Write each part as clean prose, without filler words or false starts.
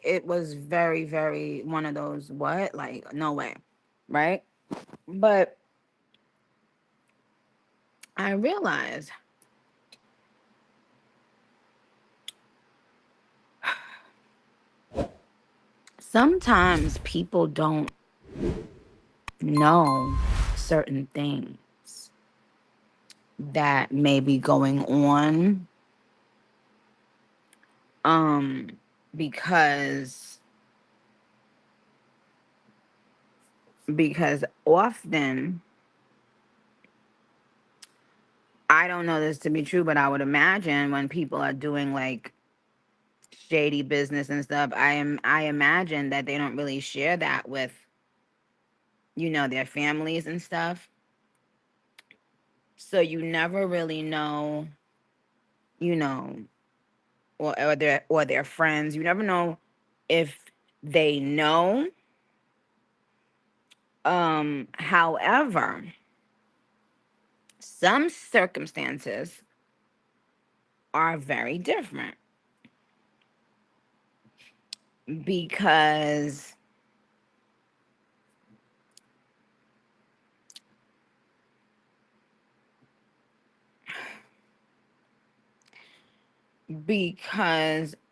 it was very, very one of those, what? Like, no way. Right? But I realized sometimes people don't know certain things that may be going on, um because often, I don't know this to be true, but I would imagine when people are doing like shady business and stuff, I imagine that they don't really share that with, their families and stuff. So you never really know, you know, or their friends. You never know if they know. However, some circumstances are very different because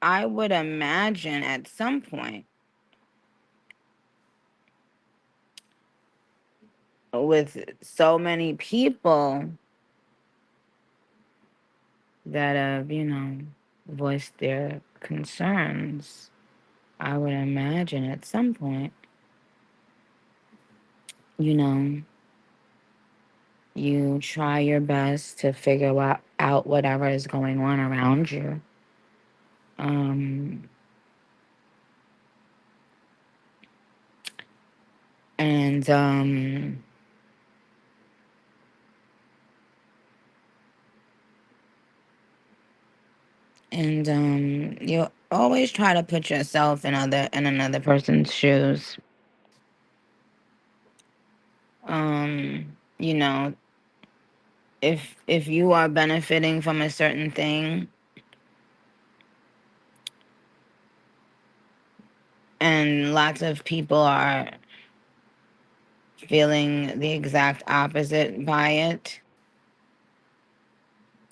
I would imagine at some point, with so many people that have, voiced their concerns, I would imagine at some point, you know, you try your best to figure out whatever is going on around you. Um, and you always try to put yourself in another person's shoes. You know, if you are benefiting from a certain thing and lots of people are feeling the exact opposite by it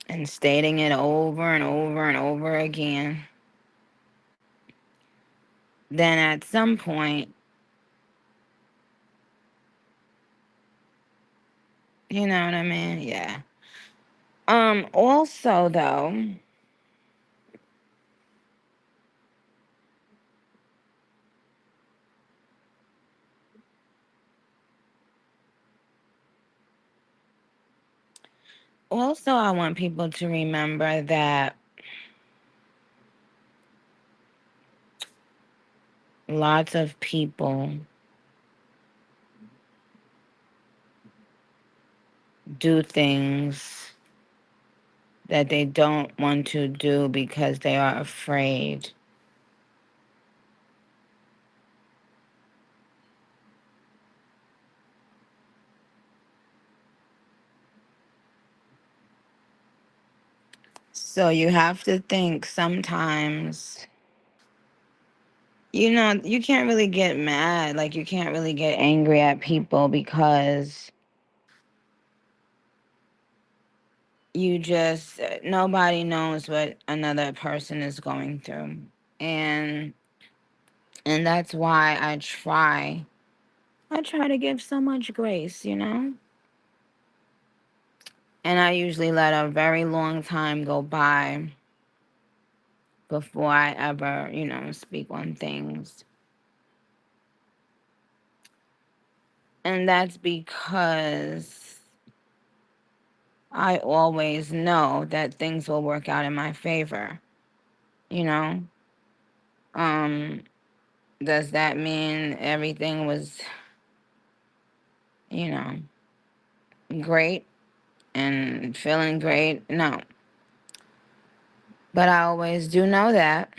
and stating it over and over and over again, then at some point, you know what I mean? Yeah. Also though, I want people to remember that lots of people do things that they don't want to do because they are afraid. So you have to think sometimes, you can't really get mad, like you can't really get angry at people because nobody knows what another person is going through. And that's why I try to give so much grace. And I usually let a very long time go by before I ever, speak on things. And that's because I always know that things will work out in my favor, you know? Um, does that mean everything was, you know, great and feeling great? No. But I always do know that.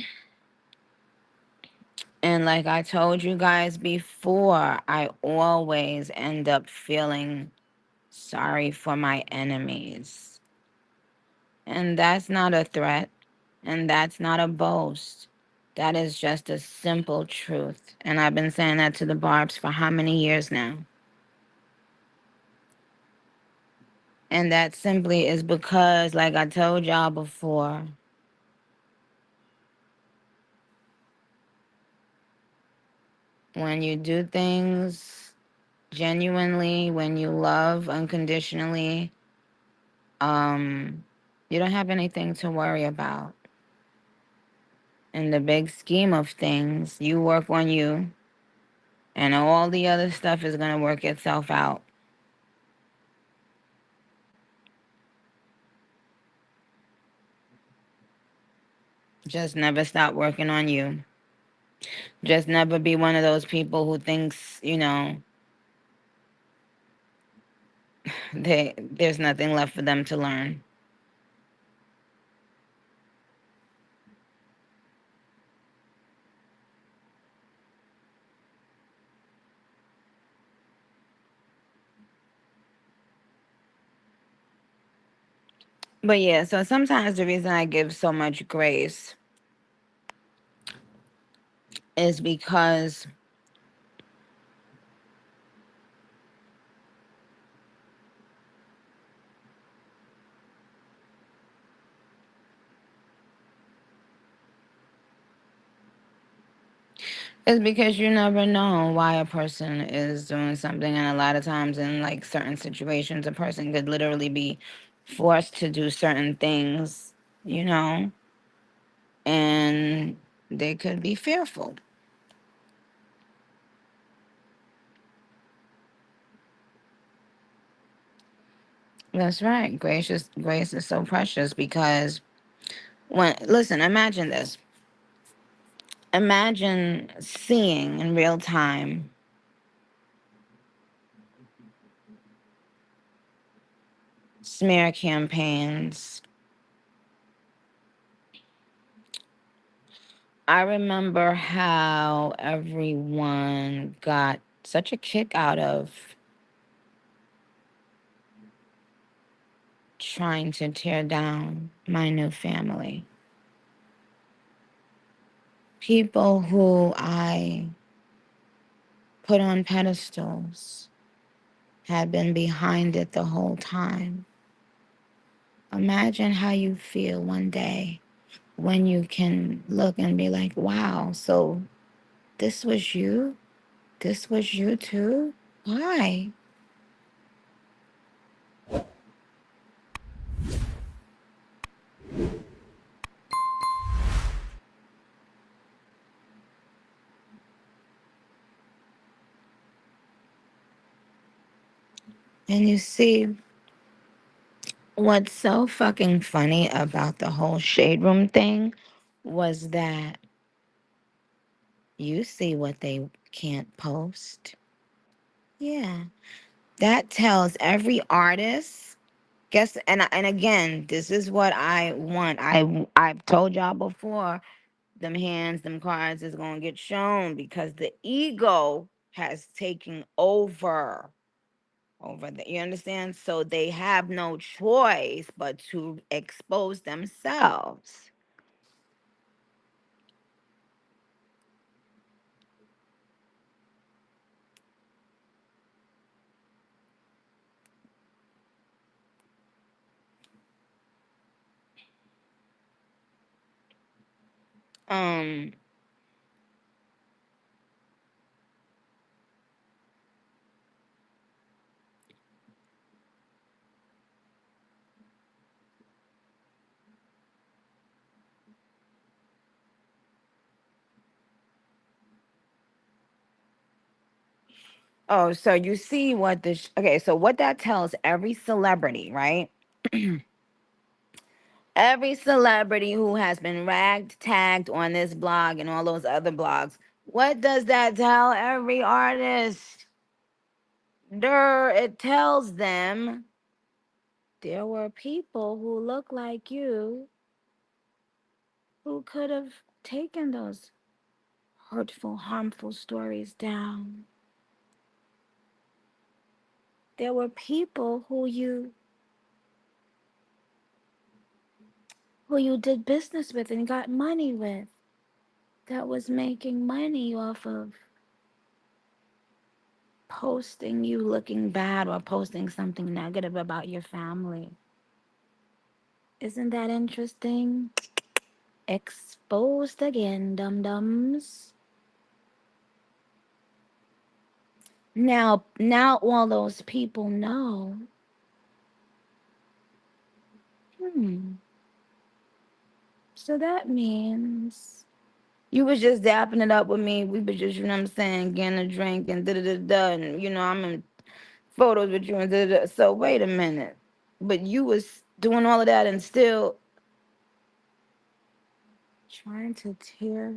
And like I told you guys before, I always end up feeling sorry for my enemies. And that's not a threat. And that's not a boast. That is just a simple truth. And I've been saying that to the Barbs for how many years now? And that simply is because, like I told y'all before, when you do things genuinely, when you love unconditionally, um, you don't have anything to worry about. In the big scheme of things, you work on you, and all the other stuff is going to work itself out. Just never stop working on you. Just never be one of those people who thinks, there's nothing left for them to learn. But yeah, so sometimes the reason I give so much grace is because you never know why a person is doing something, and a lot of times in like certain situations a person could literally be forced to do certain things, you know, and they could be fearful. That's right. Grace is so precious because when listen, imagine this. Imagine seeing in real time smear campaigns. I remember how everyone got such a kick out of trying to tear down my new family. People who I put on pedestals had been behind it the whole time. Imagine how you feel one day when you can look and be like, wow, so this was you? This was you too? Why? And you see, what's so fucking funny about the whole shade room thing was that you see what they can't post. Yeah. That tells every artist. Guess and again, this is what I want. I've told y'all before, them hands, them cards is gonna get shown because the ego has taken over the, you understand? So they have no choice but to expose themselves. Um oh, so you see what this okay, so what that tells every celebrity, right? Every celebrity who has been ragged, tagged on this blog and all those other blogs, what does that tell every artist? It tells them there were people who look like you who could have taken those hurtful, harmful stories down. There were people who you did business with and got money with that was making money off of posting you looking bad or posting something negative about your family. Isn't that interesting? Exposed again, dum dums. Now all those people know. Hmm. So that means you was just dapping it up with me. We was just, you know what I'm saying, getting a drink and da da da da. And, you know, I'm in photos with you and da da da. So wait a minute. But you was doing all of that and still trying to tear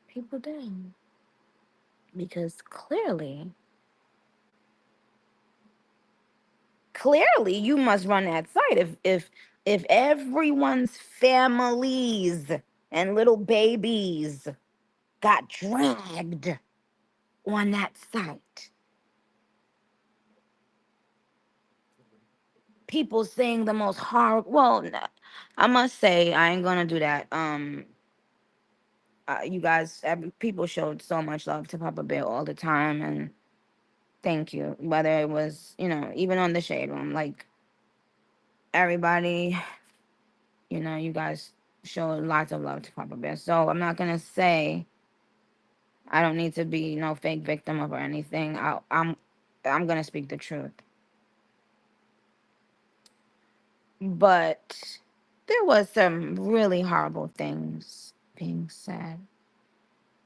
people down. Because clearly you must run that site if everyone's families and little babies got dragged on that site. People saying the most horrible. Well, I must say I ain't gonna do that. You guys, people showed so much love to Papa Bear all the time, and thank you. Whether it was, you know, even on the Shade Room, like everybody, you know, you guys showed lots of love to Papa Bear. So I'm not gonna say I don't need to be no fake victim of or anything. I'm gonna speak the truth. But there was some really horrible things being said.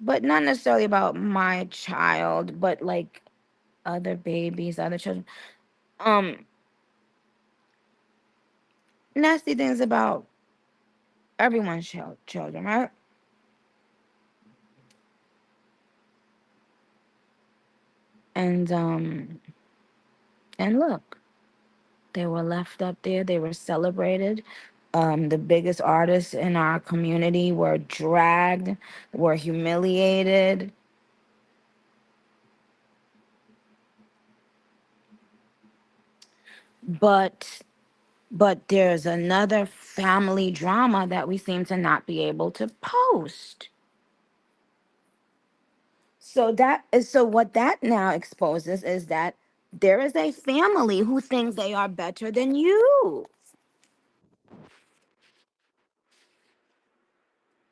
But not necessarily about my child, but like other babies, other children. Um, Nasty things about everyone's children, right? And and look, they were left up there, they were celebrated. The biggest artists in our community were dragged, were humiliated. But there's another family drama that we seem to not be able to post. So what that now exposes is that there is a family who thinks they are better than you.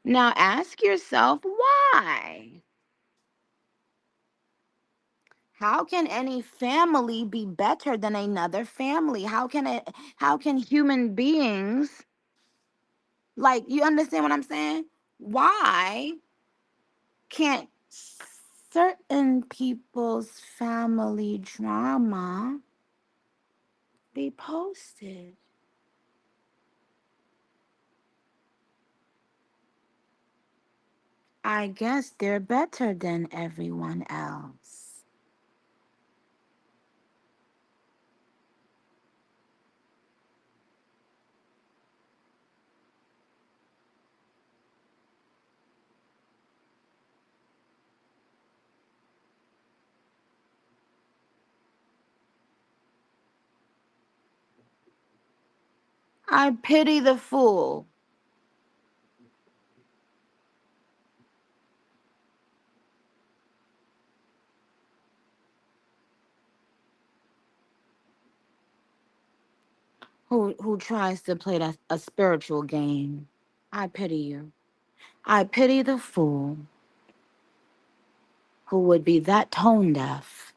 Now ask yourself why. How can any family be better than another family? How can human beings, like, you understand what I'm saying? Why can't certain people's family drama be posted? I guess they're better than everyone else. I pity the fool who tries to play a spiritual game. I pity you. I pity the fool who would be that tone deaf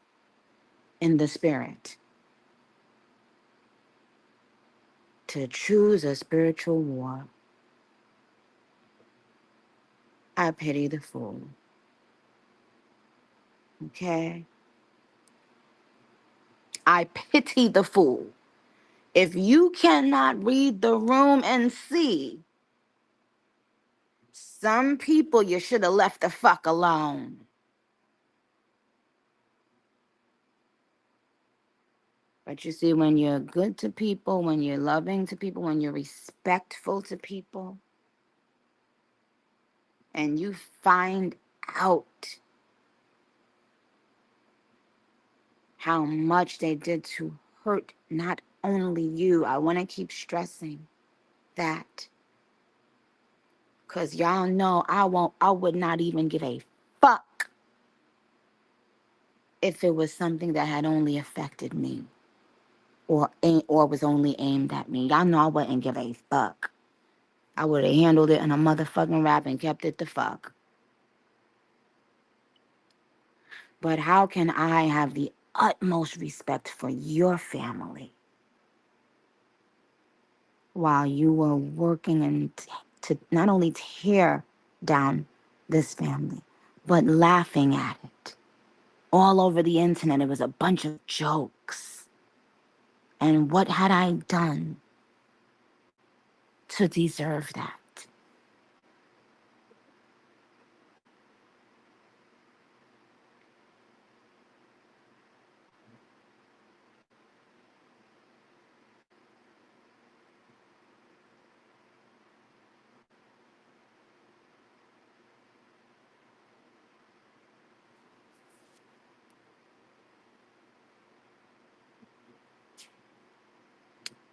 in the spirit to choose a spiritual war. I pity the fool. Okay? I pity the fool. If you cannot read the room and see, some people you should have left the fuck alone. But you see, when you're good to people, when you're loving to people, when you're respectful to people, and you find out how much they did to hurt not only you, I want to keep stressing that, Cause y'all know I would not even give a fuck if it was something that had only affected me or was only aimed at me. Y'all know I wouldn't give a fuck. I would have handled it in a motherfucking rap and kept it the fuck. But how can I have the utmost respect for your family while you were working and to not only tear down this family, but laughing at it? All over the internet, it was a bunch of jokes. And what had I done to deserve that?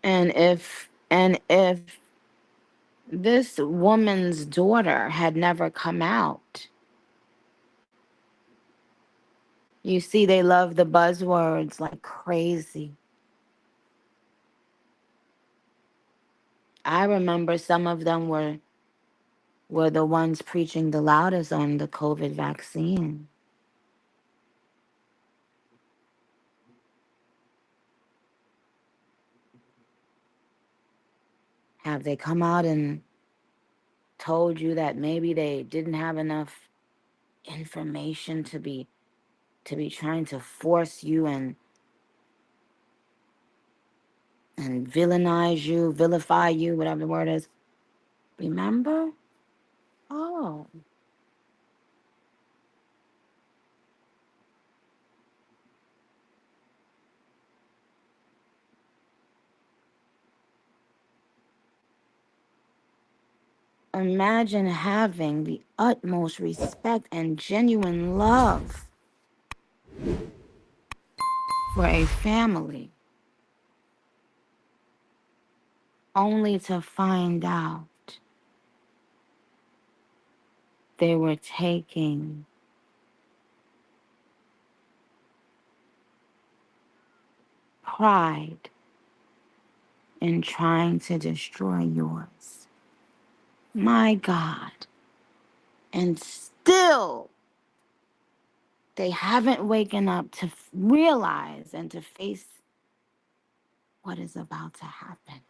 And if this woman's daughter had never come out, you see, they love the buzzwords like crazy. I remember some of them were the ones preaching the loudest on the COVID vaccine. Have they come out and told you that maybe they didn't have enough information to be trying to force you and villainize you, vilify you, whatever the word is? Remember? Oh, imagine having the utmost respect and genuine love for a family only to find out they were taking pride in trying to destroy yours. My God. And still, they haven't waken up to realize and to face what is about to happen.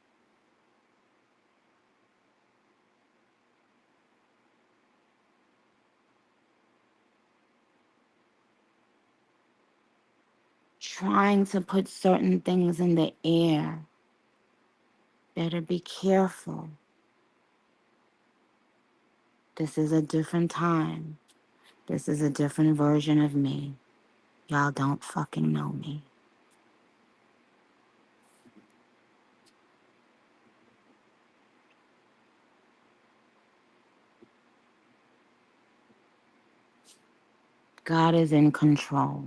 Trying to put certain things in the air. Better be careful. This is a different time. This is a different version of me. Y'all don't fucking know me. God is in control.